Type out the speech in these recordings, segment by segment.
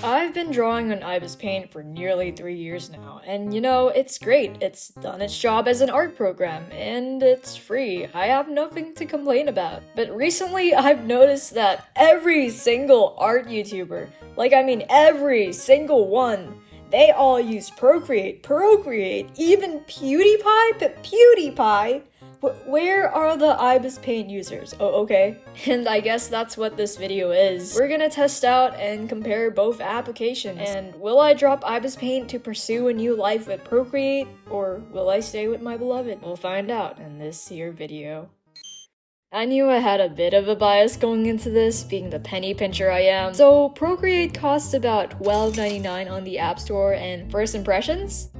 I've been drawing on Ibis Paint for nearly 3 years now, and you know, it's great. It's done its job as an art program, and it's free. I have nothing to complain about. But recently, I've noticed that every single art YouTuber, every single one, they all use Procreate, even PewDiePie. Where are the Ibis Paint users? Oh, okay. And I guess that's what this video is. We're gonna test out and compare both applications. And will I drop Ibis Paint to pursue a new life with Procreate, or will I stay with my beloved? We'll find out in this here video. I knew I had a bit of a bias going into this, being the penny pincher I am. So Procreate costs about $12.99 on the App Store, and first impressions?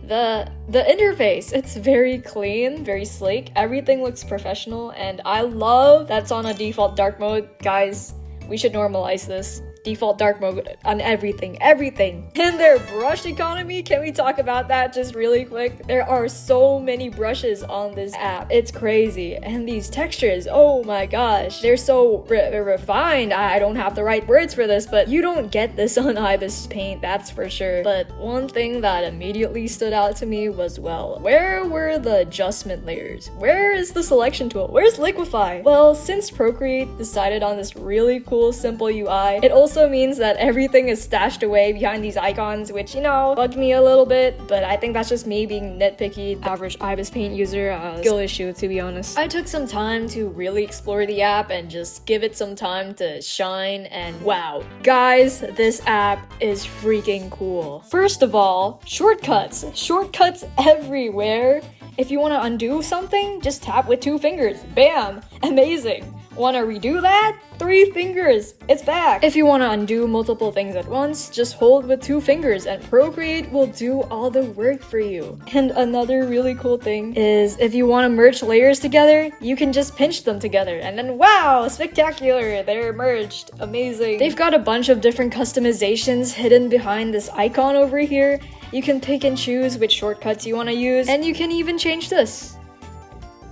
The interface, it's very clean, very sleek, everything looks professional, and I love that's on a default dark mode. Guys, we should normalize this. Default dark mode on everything. And their brush economy, can we talk about that just really quick? There are so many brushes on this app. It's crazy. And these textures, oh my gosh, they're so refined. I don't have the right words for this, but you don't get this on Ibis Paint, that's for sure. But one thing that immediately stood out to me was, well, where were the adjustment layers? Where is the selection tool? Where's Liquify? Well, since Procreate decided on this really cool, simple UI, it also means that everything is stashed away behind these icons, which, you know, bugged me a little bit, but I think that's just me being nitpicky, average Ibis Paint user, skill issue, to be honest. I took some time to really explore the app and just give it some time to shine, and wow. Guys, this app is freaking cool. First of all, shortcuts. Shortcuts everywhere. If you want to undo something, just tap with 2 fingers. Bam! Amazing. Want to redo that? 3 fingers. It's back. If you want to undo multiple things at once, just hold with 2 fingers and Procreate will do all the work for you. And another really cool thing is if you want to merge layers together, you can just pinch them together and then wow, spectacular, they're merged. Amazing. They've got a bunch of different customizations hidden behind this icon over here. You can pick and choose which shortcuts you want to use, and you can even change this.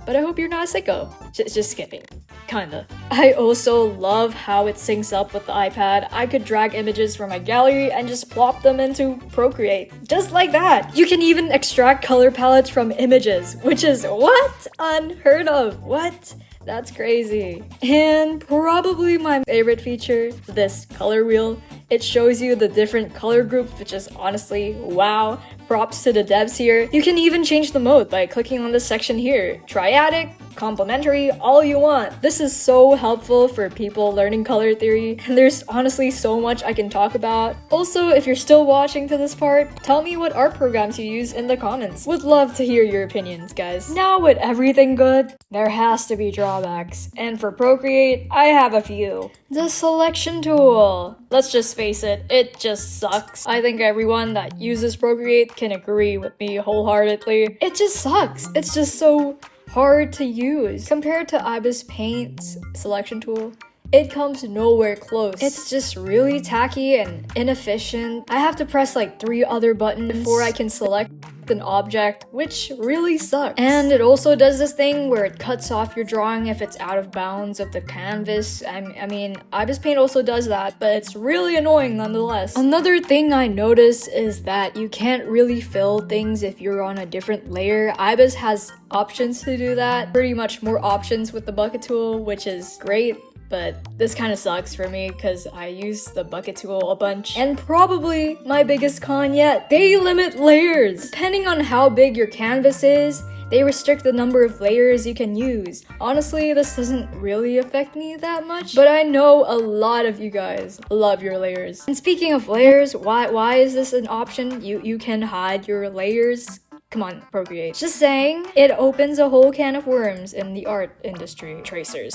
But I hope you're not a sicko. Just kidding. Kinda. I also love how it syncs up with the iPad. I could drag images from my gallery and just plop them into Procreate. Just like that! You can even extract color palettes from images, which is what? Unheard of. What? That's crazy. And probably my favorite feature, this color wheel. It shows you the different color groups, which is honestly, wow. Props to the devs here. You can even change the mode by clicking on this section here. Triadic, complementary, all you want. This is so helpful for people learning color theory, and there's honestly so much I can talk about. Also, if you're still watching to this part, tell me what art programs you use in the comments. Would love to hear your opinions, guys. Now with everything good, there has to be drawbacks. And for Procreate, I have a few. The selection tool. Let's just face it, it just sucks. I think everyone that uses Procreate can agree with me wholeheartedly. It just sucks. It's just so hard to use. Compared to Ibis Paint's selection tool, it comes nowhere close. It's just really tacky and inefficient. I have to press like 3 other buttons before I can select an object, which really sucks. And it also does this thing where it cuts off your drawing if it's out of bounds of the canvas. I mean, Ibis Paint also does that, but it's really annoying nonetheless. Another thing I noticed is that you can't really fill things if you're on a different layer. Ibis has options to do that, pretty much more options with the bucket tool, which is great. But this kind of sucks for me because I use the bucket tool a bunch. And probably my biggest con yet, they limit layers. Depending on how big your canvas is, they restrict the number of layers you can use. Honestly, this doesn't really affect me that much, but I know a lot of you guys love your layers. And speaking of layers, why is this an option? You can hide your layers. Come on, Procreate. Just saying, it opens a whole can of worms in the art industry. Tracers.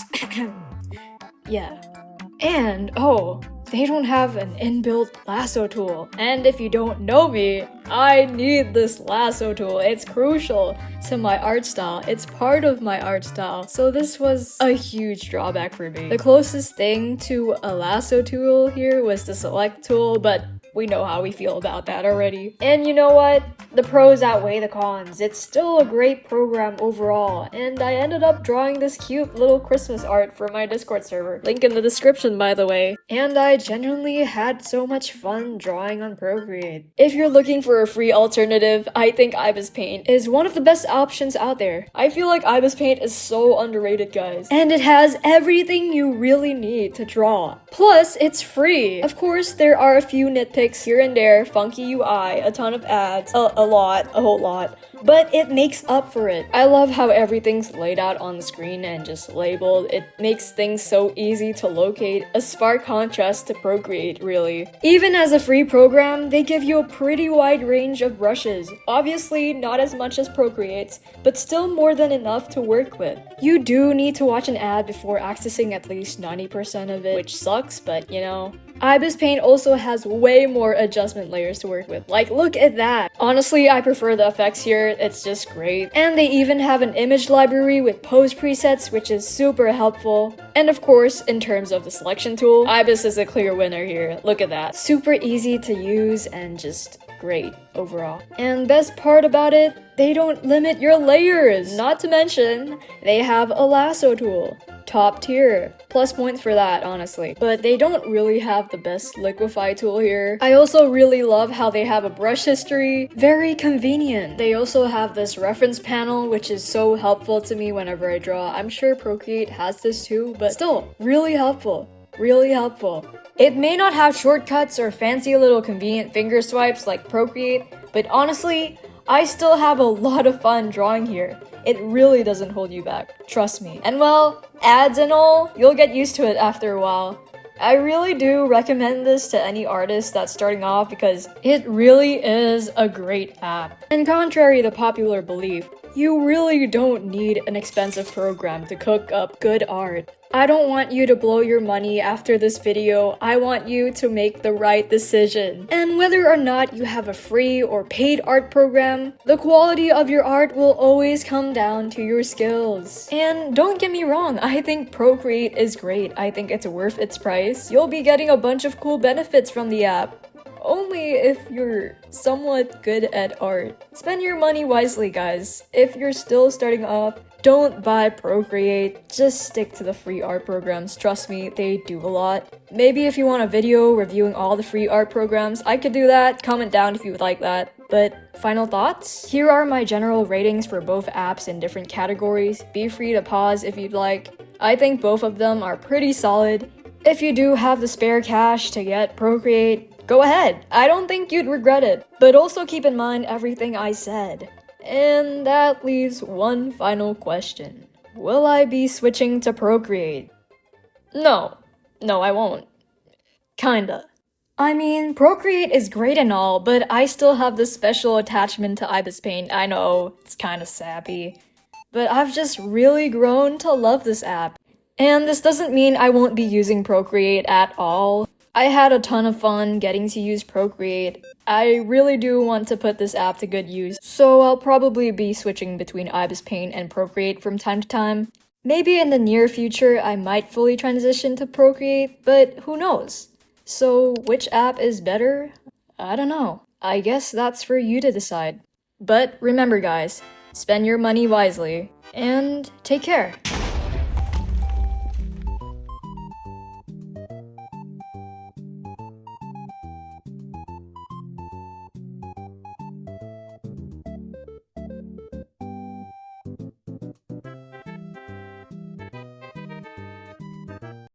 Yeah. And, oh, they don't have an inbuilt lasso tool. And if you don't know me, I need this lasso tool. It's crucial to my art style. It's part of my art style. So this was a huge drawback for me. The closest thing to a lasso tool here was the select tool, but We know how we feel about that already. And you know what? The pros outweigh the cons. It's still a great program overall, and I ended up drawing this cute little Christmas art for my Discord server. Link in the description, by the way. And I genuinely had so much fun drawing on Procreate. If you're looking for a free alternative, I think Ibis Paint is one of the best options out there. I feel like Ibis Paint is so underrated, guys. And it has everything you really need to draw. Plus, it's free. Of course, there are a few nitpicks here and there, funky UI, a ton of ads, a whole lot. But it makes up for it. I love how everything's laid out on the screen and just labeled. It makes things so easy to locate, a stark contrast to Procreate, really. Even as a free program, they give you a pretty wide range of brushes. Obviously, not as much as Procreate's, but still more than enough to work with. You do need to watch an ad before accessing at least 90% of it, which sucks, but you know. Ibis Paint also has way more adjustment layers to work with. Like, look at that! Honestly, I prefer the effects here, it's just great. And they even have an image library with pose presets, which is super helpful. And of course, in terms of the selection tool, Ibis is a clear winner here. Look at that. Super easy to use and just great overall. And best part about it, they don't limit your layers! Not to mention, they have a lasso tool. Top tier. Plus points for that, honestly. But they don't really have the best liquify tool here. I also really love how they have a brush history. Very convenient. They also have this reference panel, which is so helpful to me whenever I draw. I'm sure Procreate has this too, but still, really helpful. Really helpful. It may not have shortcuts or fancy little convenient finger swipes like Procreate, but honestly, I still have a lot of fun drawing here. It really doesn't hold you back, trust me. And well, ads and all, you'll get used to it after a while. I really do recommend this to any artist that's starting off because it really is a great app. And contrary to popular belief, you really don't need an expensive program to cook up good art. I don't want you to blow your money after this video, I want you to make the right decision. And whether or not you have a free or paid art program, the quality of your art will always come down to your skills. And don't get me wrong, I think Procreate is great. I think it's worth its price. You'll be getting a bunch of cool benefits from the app. Only if you're somewhat good at art. Spend your money wisely, guys. If you're still starting off, don't buy Procreate, just stick to the free art programs. Trust me, they do a lot. Maybe if you want a video reviewing all the free art programs, I could do that. Comment down if you would like that. But final thoughts? Here are my general ratings for both apps in different categories. Be free to pause if you'd like. I think both of them are pretty solid. If you do have the spare cash to get Procreate, go ahead. I don't think you'd regret it. But also keep in mind everything I said. And that leaves one final question. Will I be switching to Procreate? No, I won't. Kinda. I mean, Procreate is great and all, but I still have this special attachment to Ibis Paint. I know, it's kinda sappy. But I've just really grown to love this app. And this doesn't mean I won't be using Procreate at all. I had a ton of fun getting to use Procreate. I really do want to put this app to good use, so I'll probably be switching between Ibis Paint and Procreate from time to time. Maybe in the near future I might fully transition to Procreate, but who knows? So which app is better? I don't know. I guess that's for you to decide. But remember guys, spend your money wisely, and take care.